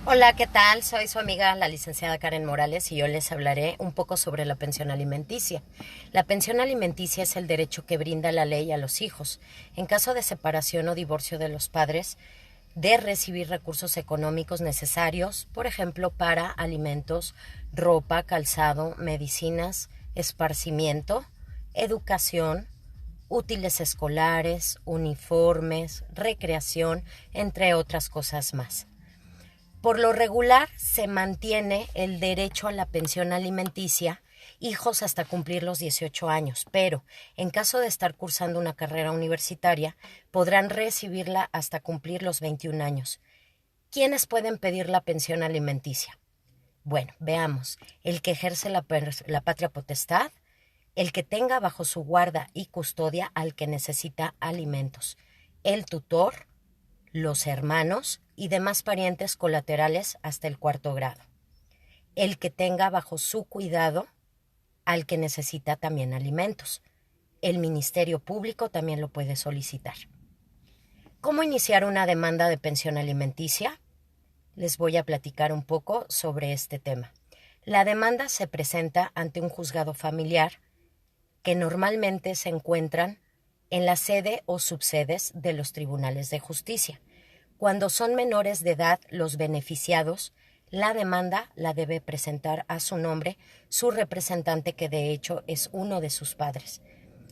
Hola, ¿qué tal? Soy su amiga la licenciada Karen Morales y yo les hablaré un poco sobre la pensión alimenticia. La pensión alimenticia es el derecho que brinda la ley a los hijos, en caso de separación o divorcio de los padres, de recibir recursos económicos necesarios, por ejemplo, para alimentos, ropa, calzado, medicinas, esparcimiento, educación, útiles escolares, uniformes, recreación, entre otras cosas más. Por lo regular se mantiene el derecho a la pensión alimenticia hijos hasta cumplir los 18 años, pero en caso de estar cursando una carrera universitaria podrán recibirla hasta cumplir los 21 años. ¿Quiénes pueden pedir la pensión alimenticia? Bueno, veamos. El que ejerce la patria potestad, el que tenga bajo su guarda y custodia al que necesita alimentos, el tutor, los hermanos y demás parientes colaterales hasta el cuarto grado. El que tenga bajo su cuidado al que necesita también alimentos. El Ministerio Público también lo puede solicitar. ¿Cómo iniciar una demanda de pensión alimenticia? Les voy a platicar un poco sobre este tema. La demanda se presenta ante un juzgado familiar que normalmente se encuentran en la sede o subsedes de los tribunales de justicia. Cuando son menores de edad los beneficiados, la demanda la debe presentar a su nombre su representante, que de hecho es uno de sus padres.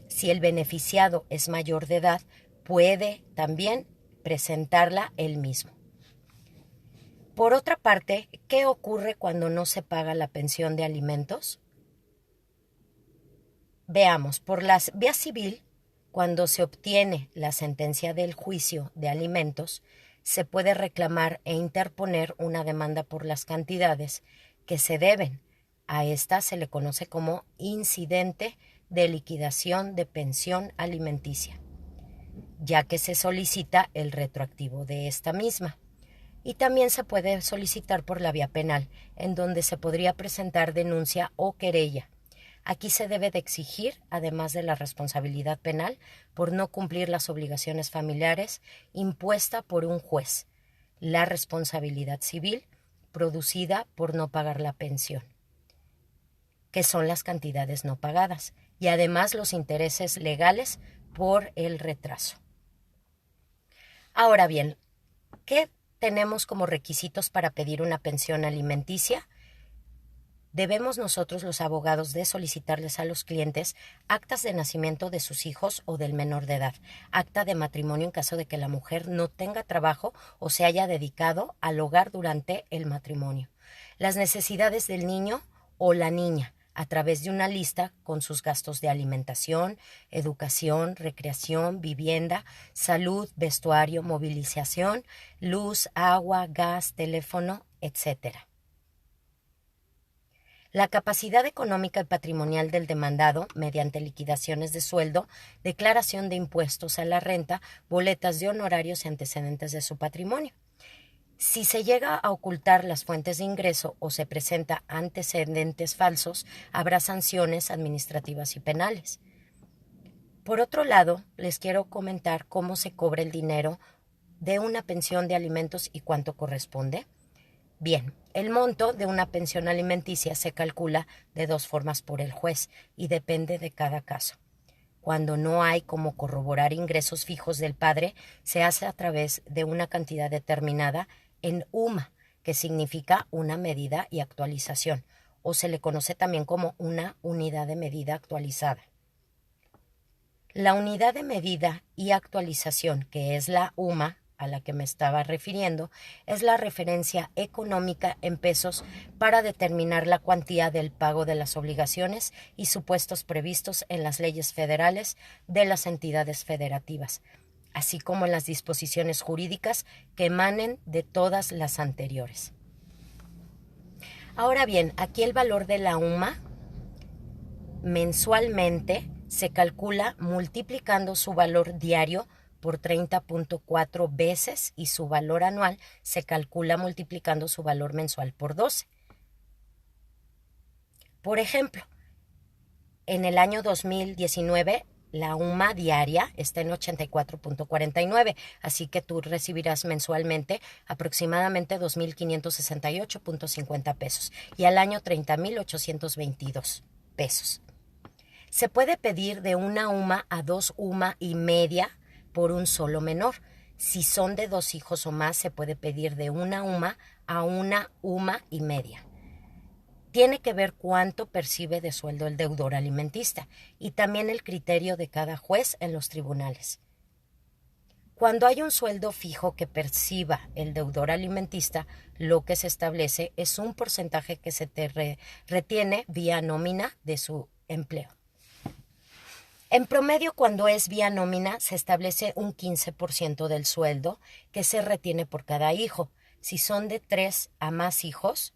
Si el beneficiado es mayor de edad, puede también presentarla él mismo. Por otra parte, ¿qué ocurre cuando no se paga la pensión de alimentos? Veamos, por la vía civil, cuando se obtiene la sentencia del juicio de alimentos, se puede reclamar e interponer una demanda por las cantidades que se deben. A esta se le conoce como incidente de liquidación de pensión alimenticia, ya que se solicita el retroactivo de esta misma. Y también se puede solicitar por la vía penal, en donde se podría presentar denuncia o querella. Aquí se debe de exigir, además de la responsabilidad penal, por no cumplir las obligaciones familiares impuesta por un juez, la responsabilidad civil producida por no pagar la pensión, que son las cantidades no pagadas, y además los intereses legales por el retraso. Ahora bien, ¿qué tenemos como requisitos para pedir una pensión alimenticia? Debemos nosotros, los abogados, de solicitarles a los clientes actas de nacimiento de sus hijos o del menor de edad, acta de matrimonio en caso de que la mujer no tenga trabajo o se haya dedicado al hogar durante el matrimonio, las necesidades del niño o la niña a través de una lista con sus gastos de alimentación, educación, recreación, vivienda, salud, vestuario, movilización, luz, agua, gas, teléfono, etcétera. La capacidad económica y patrimonial del demandado, mediante liquidaciones de sueldo, declaración de impuestos a la renta, boletas de honorarios y antecedentes de su patrimonio. Si se llega a ocultar las fuentes de ingreso o se presenta antecedentes falsos, habrá sanciones administrativas y penales. Por otro lado, les quiero comentar cómo se cobra el dinero de una pensión de alimentos y cuánto corresponde. Bien, el monto de una pensión alimenticia se calcula de dos formas por el juez y depende de cada caso. Cuando no hay como corroborar ingresos fijos del padre, se hace a través de una cantidad determinada en UMA, que significa una medida y actualización, o se le conoce también como una unidad de medida actualizada. La unidad de medida y actualización, que es la UMA, a la que me estaba refiriendo, es la referencia económica en pesos para determinar la cuantía del pago de las obligaciones y supuestos previstos en las leyes federales de las entidades federativas, así como en las disposiciones jurídicas que emanen de todas las anteriores. Ahora bien, aquí el valor de la UMA mensualmente se calcula multiplicando su valor diario por 30.4 veces y su valor anual se calcula multiplicando su valor mensual por 12. Por ejemplo, en el año 2019 la UMA diaria está en 84.49, así que tú recibirás mensualmente aproximadamente 2.568.50 pesos y al año 30.822 pesos. Se puede pedir de una UMA a 2 UMA y media por un solo menor. Si son de 2 hijos o más, se puede pedir de una UMA a una UMA y media. Tiene que ver cuánto percibe de sueldo el deudor alimentista y también el criterio de cada juez en los tribunales. Cuando hay un sueldo fijo que perciba el deudor alimentista, lo que se establece es un porcentaje que se te retiene vía nómina de su empleo. En promedio, cuando es vía nómina, se establece un 15% del sueldo que se retiene por cada hijo. Si son de 3 a más hijos,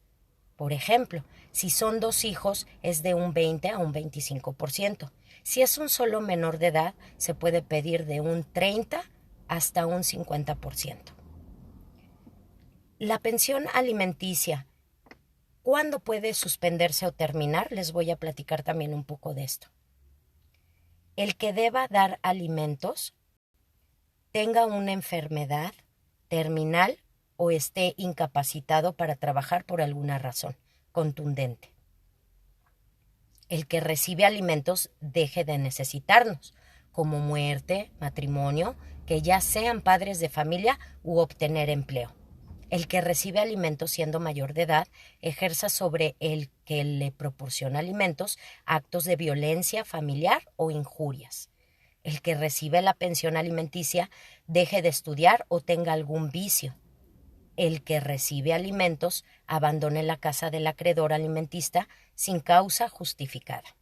por ejemplo, si son 2 hijos, es de un 20 a un 25%. Si es un solo menor de edad, se puede pedir de un 30 hasta un 50%. La pensión alimenticia, ¿cuándo puede suspenderse o terminar? Les voy a platicar también un poco de esto. El que deba dar alimentos tenga una enfermedad terminal o esté incapacitado para trabajar por alguna razón contundente. El que recibe alimentos deje de necesitarnos, como muerte, matrimonio, que ya sean padres de familia u obtener empleo. El que recibe alimentos siendo mayor de edad ejerza sobre el que le proporciona alimentos actos de violencia familiar o injurias. El que recibe la pensión alimenticia deje de estudiar o tenga algún vicio. El que recibe alimentos abandone la casa del acreedor alimentista sin causa justificada.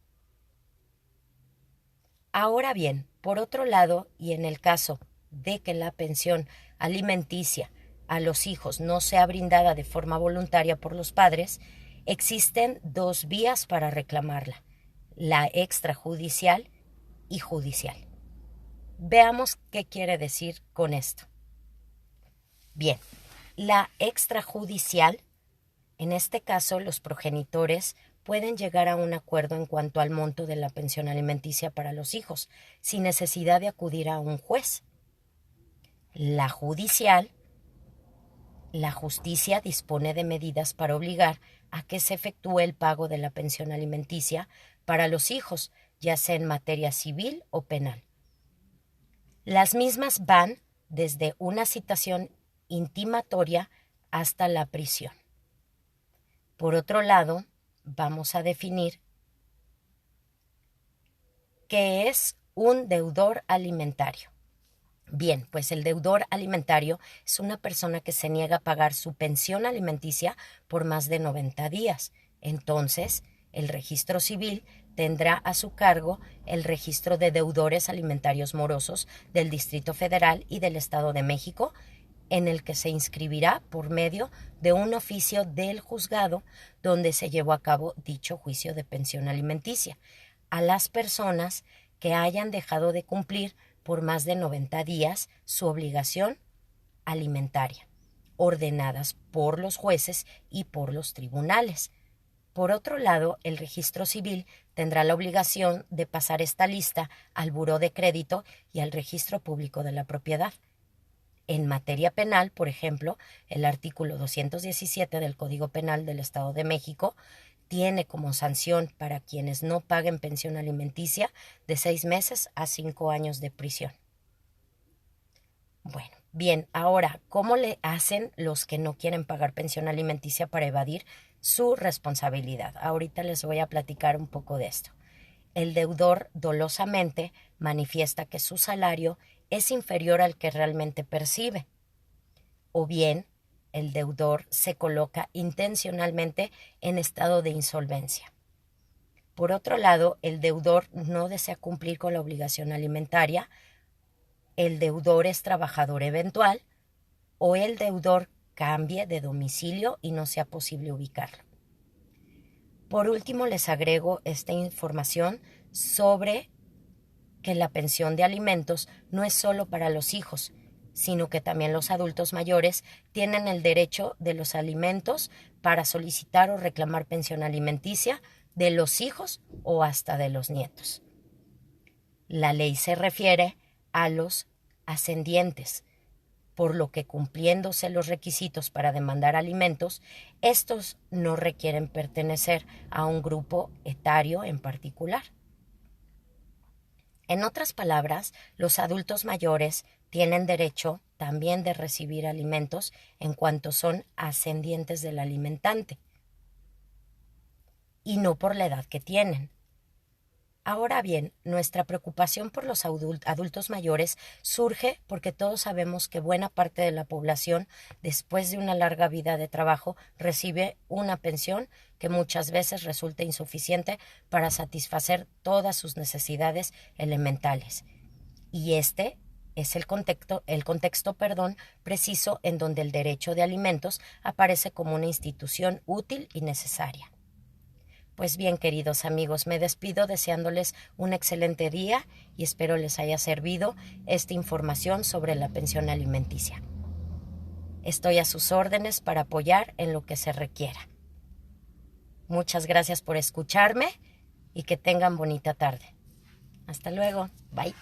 Ahora bien, por otro lado, y en el caso de que la pensión alimenticia a los hijos no sea brindada de forma voluntaria por los padres, existen 2 vías para reclamarla, la extrajudicial y judicial. Veamos qué quiere decir con esto. Bien, la extrajudicial, en este caso los progenitores pueden llegar a un acuerdo en cuanto al monto de la pensión alimenticia para los hijos, sin necesidad de acudir a un juez. La judicial, la justicia dispone de medidas para obligar a que se efectúe el pago de la pensión alimenticia para los hijos, ya sea en materia civil o penal. Las mismas van desde una citación intimatoria hasta la prisión. Por otro lado, vamos a definir qué es un deudor alimentario. Bien, pues el deudor alimentario es una persona que se niega a pagar su pensión alimenticia por más de 90 días. Entonces, el registro civil tendrá a su cargo el registro de deudores alimentarios morosos del Distrito Federal y del Estado de México, en el que se inscribirá por medio de un oficio del juzgado donde se llevó a cabo dicho juicio de pensión alimenticia a las personas que hayan dejado de cumplir por más de 90 días su obligación alimentaria, ordenadas por los jueces y por los tribunales. Por otro lado, el registro civil tendrá la obligación de pasar esta lista al Buró de Crédito y al Registro Público de la Propiedad. En materia penal, por ejemplo, el artículo 217 del Código Penal del Estado de México tiene como sanción para quienes no paguen pensión alimenticia de 6 meses a 5 años de prisión. Bueno, bien, ahora, ¿cómo le hacen los que no quieren pagar pensión alimenticia para evadir su responsabilidad? Ahorita les voy a platicar un poco de esto. El deudor dolosamente manifiesta que su salario es inferior al que realmente percibe, o bien el deudor se coloca intencionalmente en estado de insolvencia. Por otro lado, el deudor no desea cumplir con la obligación alimentaria, el deudor es trabajador eventual o el deudor cambie de domicilio y no sea posible ubicarlo. Por último, les agrego esta información sobre que la pensión de alimentos no es solo para los hijos, sino que también los adultos mayores tienen el derecho de los alimentos para solicitar o reclamar pensión alimenticia de los hijos o hasta de los nietos. La ley se refiere a los ascendientes, por lo que cumpliéndose los requisitos para demandar alimentos, estos no requieren pertenecer a un grupo etario en particular. En otras palabras, los adultos mayores tienen derecho también de recibir alimentos en cuanto son ascendientes del alimentante, y no por la edad que tienen. Ahora bien, nuestra preocupación por los adultos mayores surge porque todos sabemos que buena parte de la población, después de una larga vida de trabajo, recibe una pensión que muchas veces resulta insuficiente para satisfacer todas sus necesidades elementales. Y este es el contexto preciso en donde el derecho de alimentos aparece como una institución útil y necesaria. Pues bien, queridos amigos, me despido deseándoles un excelente día y espero les haya servido esta información sobre la pensión alimenticia. Estoy a sus órdenes para apoyar en lo que se requiera. Muchas gracias por escucharme y que tengan bonita tarde. Hasta luego. Bye.